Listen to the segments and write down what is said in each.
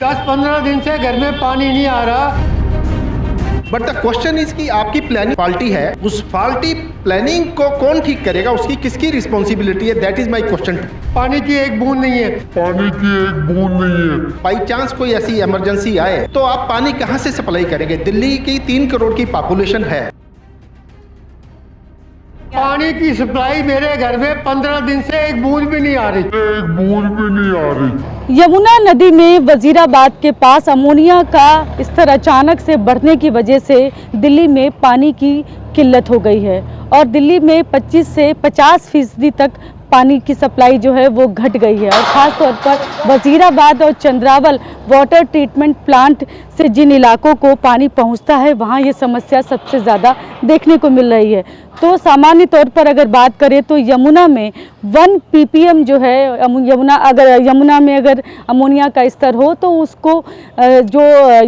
10-15 दिन से घर में पानी नहीं आ रहा। बट द क्वेश्चन इज कि आपकी प्लानिंग फाल्टी है, उस फाल्टी प्लानिंग को कौन ठीक करेगा, उसकी किसकी रिस्पॉन्सिबिलिटी है, दैट इज माई क्वेश्चन। पानी की एक बूंद नहीं है। बाई चांस कोई ऐसी इमरजेंसी आए तो आप पानी कहाँ से सप्लाई करेंगे? दिल्ली की 3 करोड़ की पॉपुलेशन है। पानी की सप्लाई मेरे घर में 15 दिन से एक बूंद भी नहीं आ रही। यमुना नदी में वजीराबाद के पास अमोनिया का स्तर अचानक से बढ़ने की वजह से दिल्ली में पानी की किल्लत हो गई है और दिल्ली में 25 से 50% तक पानी की सप्लाई जो है वो घट गई है। और ख़ास तौर पर वजीराबाद और चंद्रावल वाटर ट्रीटमेंट प्लांट से जिन इलाकों को पानी पहुंचता है वहां ये समस्या सबसे ज़्यादा देखने को मिल रही है। तो सामान्य तौर पर अगर बात करें तो यमुना में 1 ppm जो है यमुना में अगर अमोनिया का स्तर हो तो उसको जो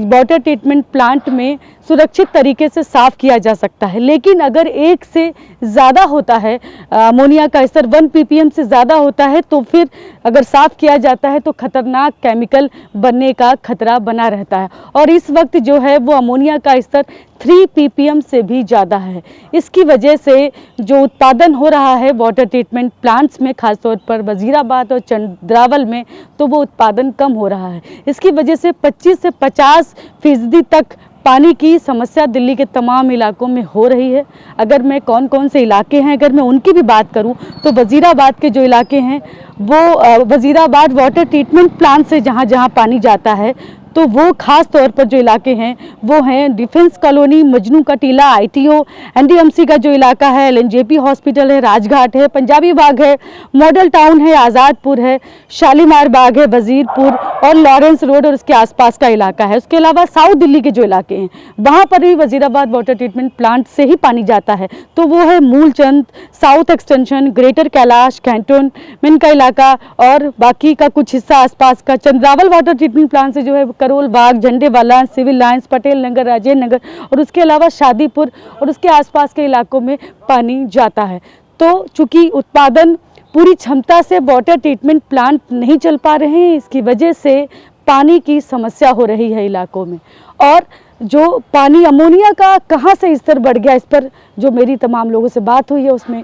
वाटर ट्रीटमेंट प्लांट में सुरक्षित तरीके से साफ़ किया जा सकता है। लेकिन अगर 1 से ज़्यादा होता है अमोनिया का स्तर 1 ppm से ज़्यादा होता है तो फिर अगर साफ़ किया जाता है तो खतरनाक केमिकल बनने का खतरा बना रहता है। और इस वक्त जो है वो अमोनिया का स्तर 3 ppm से भी ज़्यादा है। इसकी वजह से जो उत्पादन हो रहा है वाटर ट्रीटमेंट प्लांट्स में, खासतौर पर वजीराबाद और चंद्रावल में, तो वो उत्पादन कम हो रहा है। इसकी वजह से 25 से 50% तक पानी की समस्या दिल्ली के तमाम इलाकों में हो रही है। अगर मैं कौन कौन से इलाके हैं अगर मैं उनकी भी बात करूं तो वजीराबाद के जो इलाके हैं वो वजीराबाद वाटर ट्रीटमेंट प्लांट से जहां जहां पानी जाता है तो वो ख़ास तौर पर जो इलाके हैं वो हैं डिफेंस कॉलोनी, मजनू का टीला, ITO, NDMC का जो इलाका है, LNJP हॉस्पिटल है, राजघाट है, पंजाबी बाग है, मॉडल टाउन है, आज़ादपुर है, शालीमार बाग है, वजीरपुर और लॉरेंस रोड और उसके आसपास का इलाका है। उसके अलावा साउथ दिल्ली के जो इलाके हैं वहाँ पर भी वजीराबाद वाटर ट्रीटमेंट प्लांट से ही पानी जाता है। तो वो है Moolchand, south extension, greater Kailash, cantonment का इलाका और बाकी का कुछ हिस्सा आसपास का। चंद्रावल वाटर ट्रीटमेंट प्लांट से जो है करोल बाग, झंडेवाला, सिविल लाइंस, पटेल नगर, राजेंद्र नगर और उसके अलावा शादीपुर और उसके आसपास के इलाकों में पानी जाता है। तो चूँकि उत्पादन पूरी क्षमता से वाटर ट्रीटमेंट प्लांट नहीं चल पा रहे हैं, इसकी वजह से पानी की समस्या हो रही है इलाकों में। और जो पानी अमोनिया का कहाँ से स्तर बढ़ गया, इस पर जो मेरी तमाम लोगों से बात हुई है उसमें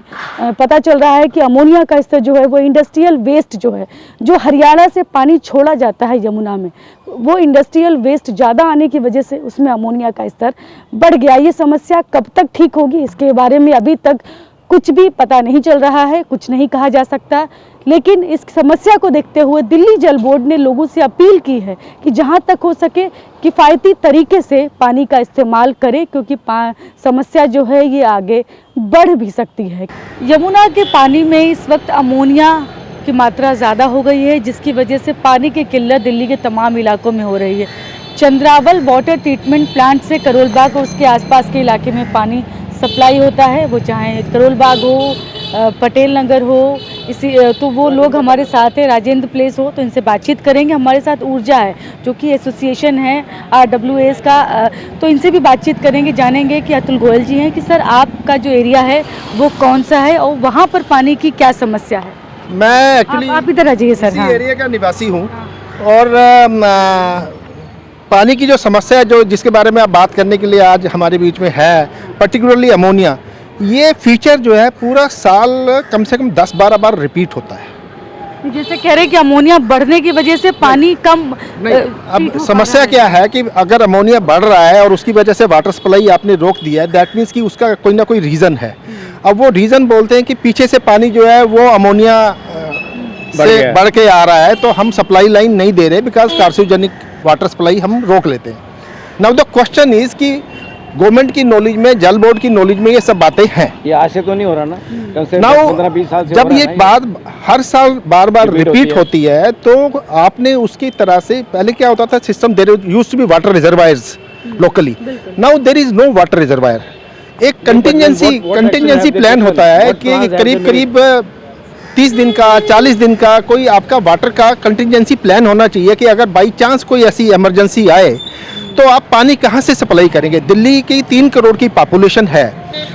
पता चल रहा है कि अमोनिया का स्तर जो है वो इंडस्ट्रियल वेस्ट जो है, जो हरियाणा से पानी छोड़ा जाता है यमुना में, वो इंडस्ट्रियल वेस्ट ज़्यादा आने की वजह से उसमें अमोनिया का स्तर बढ़ गया। ये समस्या कब तक ठीक होगी इसके बारे में अभी तक कुछ भी पता नहीं चल रहा है, कुछ नहीं कहा जा सकता। लेकिन इस समस्या को देखते हुए दिल्ली जल बोर्ड ने लोगों से अपील की है कि जहां तक हो सके किफ़ायती तरीके से पानी का इस्तेमाल करें, क्योंकि समस्या जो है ये आगे बढ़ भी सकती है। यमुना के पानी में इस वक्त अमोनिया की मात्रा ज़्यादा हो गई है, जिसकी वजह से पानी की किल्लत दिल्ली के तमाम इलाकों में हो रही है। चंद्रावल वाटर ट्रीटमेंट प्लांट से करोल बाग और उसके आसपास के इलाके में पानी सप्लाई होता है, वो चाहे करोल बाग हो, पटेल नगर हो, तो वो लोग हमारे साथ है, राजेंद्र प्लेस हो, तो इनसे बातचीत करेंगे। हमारे साथ ऊर्जा है जो कि एसोसिएशन है RWS का, तो इनसे भी बातचीत करेंगे, जानेंगे कि अतुल गोयल जी हैं कि सर आपका जो एरिया है वो कौन सा है और वहाँ पर पानी की क्या समस्या है। मैं एक्चुअली आप इधर आ जाइए सर। इसी एरिया का निवासी हूँ और पानी की जो समस्या है जो जिसके बारे में आप बात करने के लिए आज हमारे बीच में है, पर्टिकुलरली अमोनिया, ये फीचर जो है पूरा साल कम से कम 10-12 बार रिपीट होता है। जैसे कह रहे हैं कि अमोनिया बढ़ने की वजह से पानी कम नहीं, अब समस्या क्या है कि अगर अमोनिया बढ़ रहा है और उसकी वजह से वाटर सप्लाई आपने रोक दिया है, दैट मीन्स कि उसका कोई ना कोई रीज़न है। अब वो रीज़न बोलते हैं कि पीछे से पानी जो है वो अमोनिया से बढ़ के आ रहा है, तो हम सप्लाई लाइन नहीं दे रहे बिकॉज कार्सिनोजेनिक वाटर सप्लाई हम रोक लेते हैं। नाउ द क्वेश्चन इज कि गवर्नमेंट की नॉलेज में, जल बोर्ड की नॉलेज में ये सब बातें हैं। ये आज से तो नहीं हो रहा ना, कम से कम 15-20 साल से जब ये बात हर साल बार बार रिपीट होती है तो आपने उसकी तरह से, पहले क्या होता था system, there used to be water reservoirs locally, now there is no water reservoir. एक कंटिजेंसी प्लान होता है कि करीब करीब 30 दिन का, 40 दिन का कोई आपका वाटर का कंटिजेंसी प्लान होना चाहिए कि अगर बाई चांस कोई ऐसी इमरजेंसी आए तो आप पानी कहाँ से सप्लाई करेंगे। दिल्ली की 3 करोड़ की पॉपुलेशन है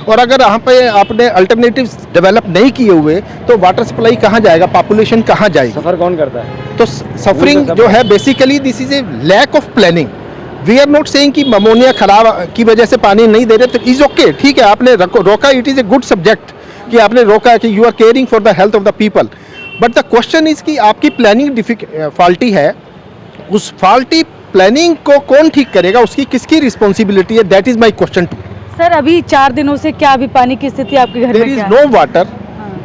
और अगर यहाँ पे आपने अल्टरनेटिव्स डेवलप नहीं किए हुए तो वाटर सप्लाई कहाँ जाएगा, पॉपुलेशन कहाँ जाएगी? सफर कौन करता है? तो सफरिंग जो है basically this is a lack of planning. We are not saying कि अमोनिया खराब की वजह से पानी नहीं दे रहे, तो इज ओके, ठीक है, आपने रोका, it is a good subject कि आपने रोका कि you are caring for the health of the people. But the question is कि आपकी प्लानिंग फॉल्टी है, उस फॉल्टी प्लानिंग को कौन ठीक करेगा, उसकी किसकी रिस्पॉन्सिबिलिटी है? That is my question too. Sir अभी 4 दिनों से क्या अभी पानी की स्थिति आपके घर देर में इज क्या no water,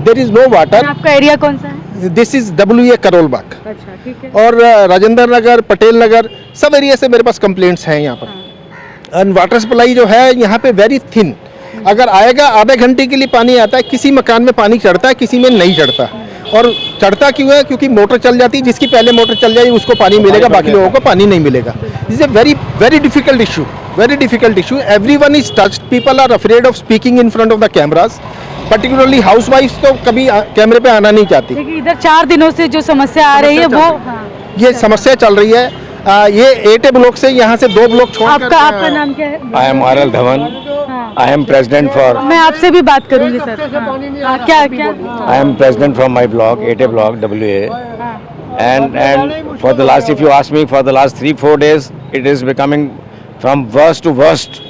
there is no water. आपका एरिया कौन सा है? This is WA Karol Bagh. अच्छा ठीक है। और राजेंद्र नगर, पटेल नगर, सब एरिया से मेरे पास कंप्लेंट्स हैं यहाँ पर। एंड वाटर सप्लाई जो है यहाँ पे वेरी थिन, अगर आएगा आधे घंटे के लिए पानी आता है, किसी मकान में पानी चढ़ता है, किसी में नहीं चढ़ता। और चढ़ता क्यों है? क्योंकि मोटर चल जाती है, जिसकी पहले मोटर चल जाएगी उसको पानी मिलेगा, बाकी लोगों को पानी नहीं मिलेगा। This is a very very difficult issue, very difficult issue. Everyone is touched, people are afraid of speaking in front of the cameras, particularly housewifes तो कभी कैमरे पे आना नहीं चाहती। देखिए इधर 4 दिनों से जो समस्या आ रही है वो ये समस्या चल रही है। ये 8 ब्लॉक से यहाँ से 2 ब्लॉक छोड़कर आपका नाम क्या है? आई एम RL धवन, हाँ। आई एम प्रेसिडेंट फॉर मैं आपसे भी बात करूंगी सर। हाँ, क्या क्या I am president from my block, 8A block, WA, and for the last, if you ask me, for the last 3-4 days, it is becoming from worst to worst.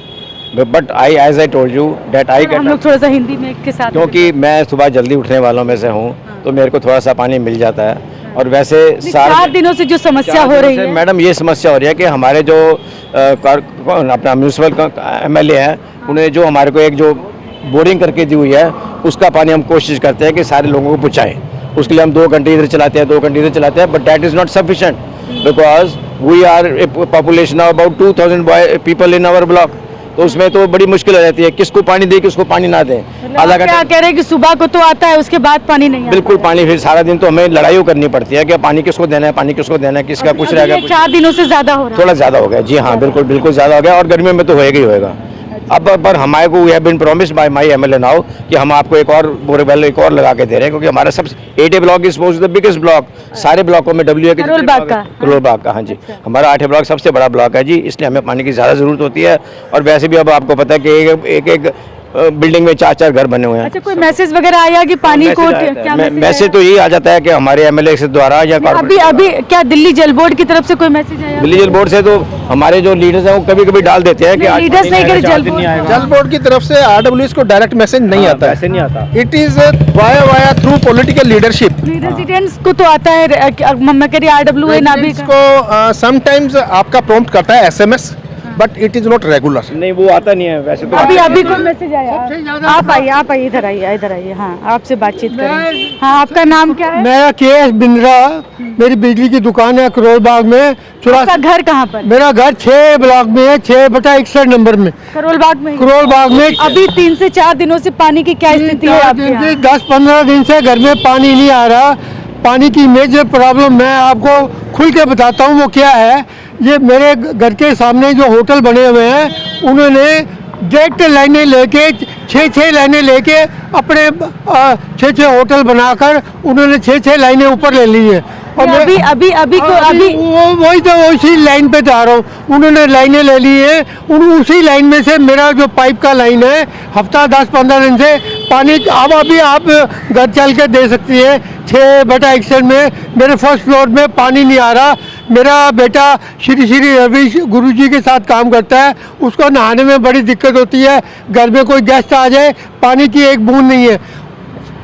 But as I told you, that I हम get, लोग थोड़ा सा हिंदी में के साथ क्योंकि मैं सुबह जल्दी उठने वालों में से हूँ, तो मेरे को थोड़ा सा पानी मिल जाता है। और वैसे 4 दिनों से जो समस्या हो रही है मैडम, ये समस्या हो रही है कि हमारे जो अपना म्यूनसिपल MLA है, उन्हें जो हमारे को एक जो बोरिंग करके दी हुई है, उसका पानी हम कोशिश करते हैं कि सारे लोगों को पहुँचाएं। उसके लिए हम 2 घंटे इधर चलाते हैं, 2 घंटे इधर चलाते हैं, but that is not sufficient because we are a population of about 2000 people in our block. तो उसमें तो बड़ी मुश्किल हो जाती है, किसको पानी दें, किसको पानी ना दें। आधा क्या घंटा कह रहे हैं कि सुबह को तो आता है, उसके बाद पानी नहीं आता। बिल्कुल पानी, फिर सारा दिन तो हमें लड़ाई करनी पड़ती है कि पानी किसको देना है, पानी किसको देना है, किसका कुछ अभी रहेगा। ये 4 दिनों से ज्यादा हो रहा है। थोड़ा ज़्यादा हो गया जी, हाँ बिल्कुल बिल्कुल ज़्यादा हो गया, और गर्मी में तो होएगा ही होएगा। अब पर हमारे को we have been promised by my MLA now कि हम आपको एक और बोरवेल एक और लगा के दे रहे हैं, क्योंकि हमारा सब 8A block is most the biggest block सारे ब्लॉकों में WA के करोल बाग का। करोल बाग का, हाँ जी, हमारा 8A ब्लॉक सबसे बड़ा ब्लॉक है जी, इसलिए हमें पानी की ज़्यादा ज़रूरत होती है। और वैसे भी अब आपको पता है कि एक बिल्डिंग में 4-4 घर बने हुए हैं। अच्छा, कोई मैसेज वगैरह आया कि पानी को क्या मैसेज तो यही आ जाता है कि हमारे MLA से द्वारा या अभी क्या दिल्ली जल बोर्ड की तरफ से कोई मैसेज आया? दिल्ली जल बोर्ड से तो हमारे जो लीडर्स हैं वो कभी कभी डाल देते हैं कि आज लीडर्स नहीं कर, जल बोर्ड की तरफ से RWS को डायरेक्ट मैसेज नहीं आता है, ऐसे नहीं आता। It is via through political leadership. Residents को तो आता है, मैं कह रही RWA ना भी को समटाइम्स आपका प्रॉम्प्ट करता है SMS, but it is not regular. नहीं, वो आता नहीं है वैसे तो। अभी कोई मैसेज आया? आप आइए इधर आइए। हाँ, आपसे बातचीत करें। हाँ, आपका नाम क्या है? मेरा KS बिंद्रा, मेरी बिजली की दुकान है करोल बाग में। आपका घर कहाँ पर? मेरा घर 6 ब्लॉक में है, 6/61 नंबर में, करोल बाग में। करोल बाग में। अभी 3 से 4 दिनों से पानी की क्या स्थिति है आपके यहाँ? 10-15 दिन से घर में पानी नहीं आ रहा। पानी की मेजर प्रॉब्लम मैं आपको खुल के बताता हूँ वो क्या है। ये मेरे घर के सामने जो होटल बने हुए हैं, उन्होंने डायरेक्ट लाइनें लेके 6 लाइनें लेके अपने 6 होटल बनाकर उन्होंने 6 लाइनें ऊपर ले ली है। और वही तो उसी लाइन पे जा रहा हूँ। उन्होंने लाइनें ले ली है, उसी लाइन में से मेरा जो पाइप का लाइन है, हफ्ता 10-15 दिन से पानी अब अभी आप घर चल के दे सकती है। 6/61 में मेरे फर्स्ट फ्लोर में पानी नहीं आ रहा। मेरा बेटा श्री रवि गुरुजी के साथ काम करता है, उसको नहाने में बड़ी दिक्कत होती है। घर में कोई गेस्ट आ जाए, पानी की एक बूंद नहीं है।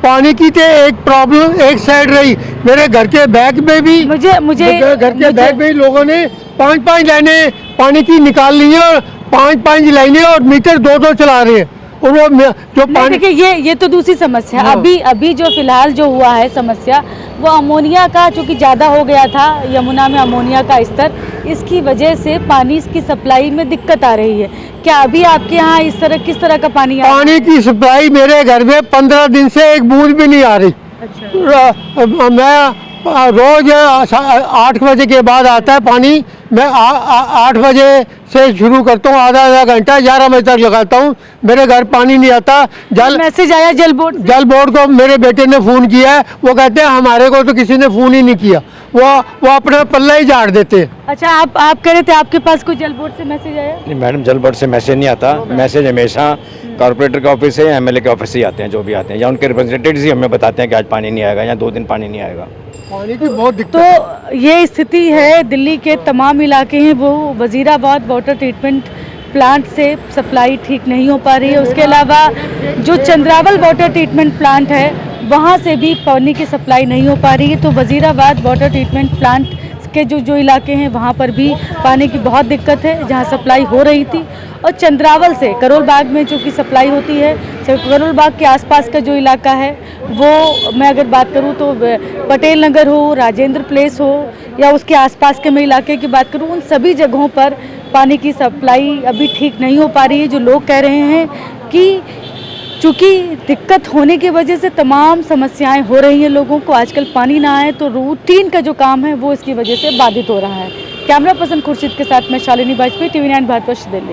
पानी की तो एक प्रॉब्लम एक साइड रही, मेरे घर के बैग में भी मुझे घर के बैग में ही लोगों ने 5-5 लाइनें पानी की निकाल ली है, और 5-5 लाइनें और मीटर 2-2 चला रहे हैं। और वो जो पानी, देखिए ये तो दूसरी समस्या है। अभी जो फिलहाल जो हुआ है समस्या, वो अमोनिया का चूँकि ज़्यादा हो गया था, यमुना में अमोनिया का स्तर, इसकी वजह से पानी की सप्लाई में दिक्कत आ रही है। क्या अभी आपके यहाँ किस तरह का पानी आ रहा है? पानी की सप्लाई मेरे घर में 15 दिन से एक बूंद भी नहीं आ रही। अच्छा। मैं रोज 8 बजे के बाद आता है पानी। मैं 8 बजे से शुरू करता हूँ, आधा घंटा 11 बजे तक लगाता हूँ। मेरे घर पानी नहीं आता। मैसेज आया जल बोर्ड को मेरे बेटे ने फ़ोन किया है, वो कहते हैं हमारे को तो किसी ने फ़ोन ही नहीं किया। वो अपना पल्ला ही झाड़ देते हैं। अच्छा, आप कह रहे थे आपके पास कोई जल बोर्ड से मैसेज आया? नहीं मैडम, जल बोर्ड से मैसेज नहीं आता। मैसेज हमेशा कॉर्पोरेटर के ऑफिस से या एमएलए के ऑफिस से ही आते हैं, जो भी आते हैं, या उनके रिप्रेजेंटेटिव्स ही हमें बताते हैं कि आज पानी नहीं आएगा या 2 दिन पानी नहीं आएगा। पानी की बहुत दिक्कत तो ये स्थिति है, दिल्ली के तमाम इलाके हैं वो वजीराबाद वाटर ट्रीटमेंट प्लांट से सप्लाई ठीक नहीं हो पा रही है। उसके अलावा जो चंद्रावल वाटर ट्रीटमेंट प्लांट है वहाँ से भी पानी की सप्लाई नहीं हो पा रही है। तो वजीराबाद वाटर ट्रीटमेंट प्लांट के जो इलाके हैं वहाँ पर भी पानी की बहुत दिक्कत है, जहाँ सप्लाई हो रही थी। और चंद्रावल से करोल बाग में जो कि सप्लाई होती है, करोल बाग के आसपास का जो इलाका है वो मैं अगर बात करूँ तो पटेल नगर हो, राजेंद्र प्लेस हो या उसके आसपास के मैं इलाके की बात करूँ, उन सभी जगहों पर पानी की सप्लाई अभी ठीक नहीं हो पा रही है। जो लोग कह रहे हैं कि चूँकि दिक्कत होने की वजह से तमाम समस्याएं हो रही हैं लोगों को, आजकल पानी ना आए तो रूटीन का जो काम है वो इसकी वजह से बाधित हो रहा है। कैमरा पर्सन खुर्शीद के साथ मैं शालिनी वाजपेयी, TV9 भारतवर्ष दिल्ली।